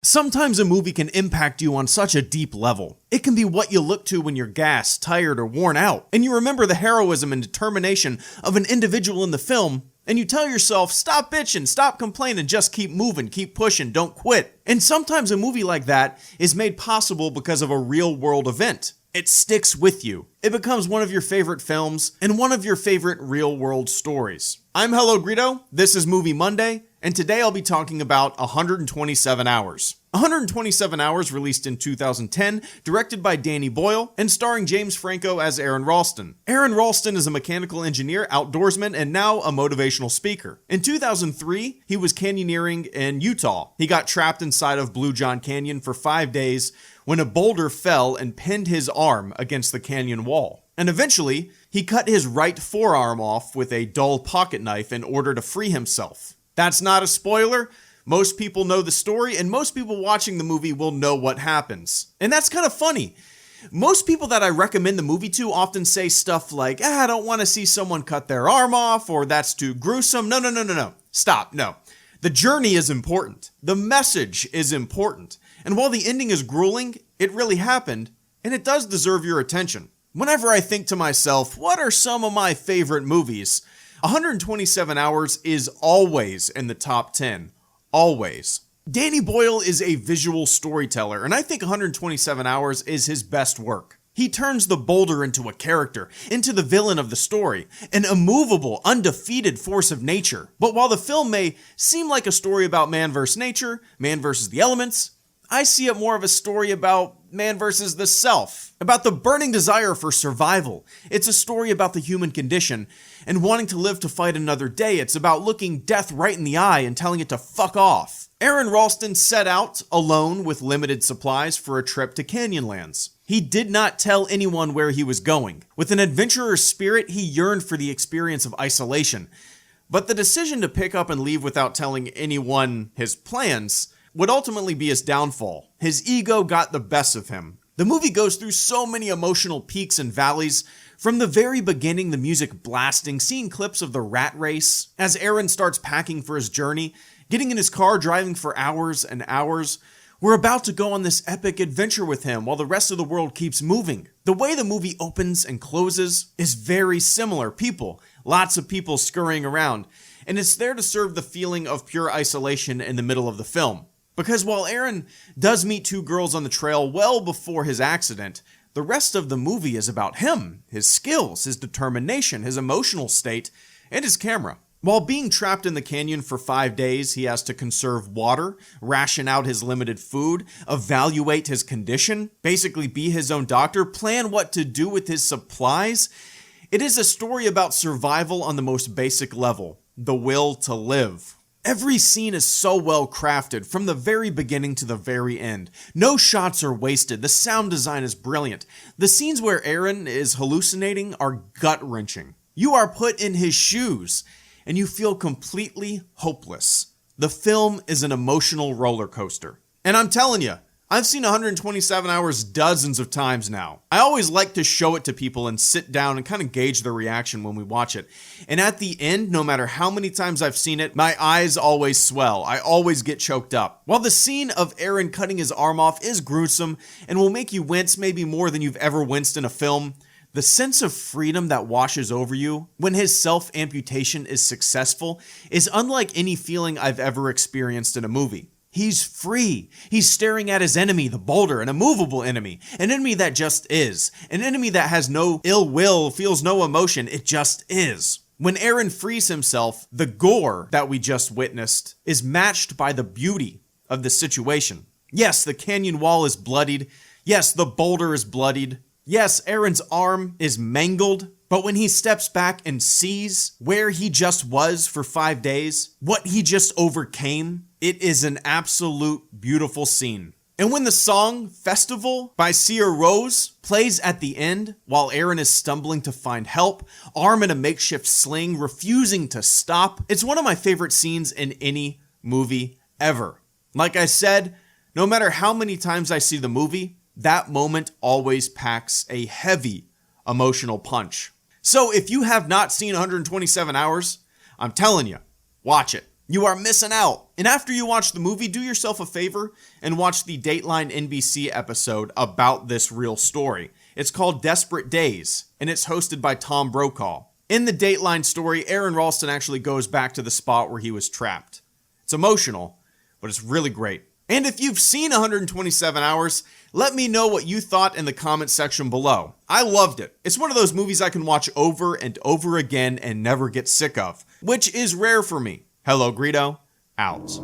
Sometimes a movie can impact you on such a deep level. It can be what you look to when you're gassed, tired, or worn out, and you remember the heroism and determination of an individual in the film, and you tell yourself, stop bitching, stop complaining, just keep moving, keep pushing, don't quit. And sometimes a movie like that is made possible because of a real-world event. It sticks with you. It becomes one of your favorite films and one of your favorite real-world stories. I'm HelloGreedo, this is Movie Monday, and today I'll be talking about 127 Hours. 127 Hours released in 2010, directed by Danny Boyle, and starring James Franco as Aaron Ralston. Aaron Ralston is a mechanical engineer, outdoorsman, and now a motivational speaker. In 2003, he was canyoneering in Utah. He got trapped inside of Blue John Canyon for 5 days when a boulder fell and pinned his arm against the canyon wall. And eventually, he cut his right forearm off with a dull pocket knife in order to free himself. That's not a spoiler. Most people know the story, and most people watching the movie will know what happens. And that's kind of funny. Most people that I recommend the movie to often say stuff like, I don't want to see someone cut their arm off, or that's too gruesome. No. Stop, no. The journey is important. The message is important. And while the ending is grueling, it really happened, and it does deserve your attention. Whenever I think to myself, what are some of my favorite movies? 127 Hours is always in the top 10. Always. Danny Boyle is a visual storyteller, and I think 127 Hours is his best work. He turns the boulder into a character, into the villain of the story, an immovable, undefeated force of nature. But while the film may seem like a story about man versus nature, man versus the elements, I see it more of a story about man versus the self, about the burning desire for survival. It's a story about the human condition and wanting to live to fight another day. It's about looking death right in the eye and telling it to fuck off. Aaron Ralston set out alone with limited supplies for a trip to Canyonlands. He did not tell anyone where he was going. With an adventurer's spirit, he yearned for the experience of isolation. But the decision to pick up and leave without telling anyone his plans would ultimately be his downfall. His ego got the best of him. The movie goes through so many emotional peaks and valleys. From the very beginning, the music blasting, seeing clips of the rat race, as Aaron starts packing for his journey, getting in his car, driving for hours and hours. We're about to go on this epic adventure with him while the rest of the world keeps moving. The way the movie opens and closes is very similar. Lots of people scurrying around, and it's there to serve the feeling of pure isolation in the middle of the film. Because while Aaron does meet two girls on the trail well before his accident, the rest of the movie is about him, his skills, his determination, his emotional state, and his camera. While being trapped in the canyon for 5 days, he has to conserve water, ration out his limited food, evaluate his condition, basically be his own doctor, plan what to do with his supplies. It is a story about survival on the most basic level, the will to live. Every scene is so well crafted from the very beginning to the very end. No shots are wasted. The sound design is brilliant. The scenes where Aaron is hallucinating are gut-wrenching. You are put in his shoes, and you feel completely hopeless. The film is an emotional roller coaster. And I'm telling you, I've seen 127 Hours dozens of times now. I always like to show it to people and sit down and kind of gauge their reaction when we watch it. And at the end, no matter how many times I've seen it, my eyes always swell. I always get choked up. While the scene of Aaron cutting his arm off is gruesome and will make you wince maybe more than you've ever winced in a film, the sense of freedom that washes over you when his self-amputation is successful is unlike any feeling I've ever experienced in a movie. He's free. He's staring at his enemy, the boulder, an immovable enemy. An enemy that just is. An enemy that has no ill will, feels no emotion. It just is. When Aaron frees himself, the gore that we just witnessed is matched by the beauty of the situation. Yes, the canyon wall is bloodied. Yes, the boulder is bloodied. Yes, Aaron's arm is mangled. But when he steps back and sees where he just was for 5 days, what he just overcame, it is an absolute beautiful scene. And when the song Festival by Sia Rose plays at the end, while Aaron is stumbling to find help, arm in a makeshift sling, refusing to stop, it's one of my favorite scenes in any movie ever. Like I said, no matter how many times I see the movie, that moment always packs a heavy emotional punch. So if you have not seen 127 Hours, I'm telling you, watch it. You are missing out. And after you watch the movie, do yourself a favor and watch the Dateline NBC episode about this real story. It's called Desperate Days, and it's hosted by Tom Brokaw. In the Dateline story, Aaron Ralston actually goes back to the spot where he was trapped. It's emotional, but it's really great. And if you've seen 127 Hours, let me know what you thought in the comments section below. I loved it. It's one of those movies I can watch over and over again and never get sick of, which is rare for me. HelloGreedo, out.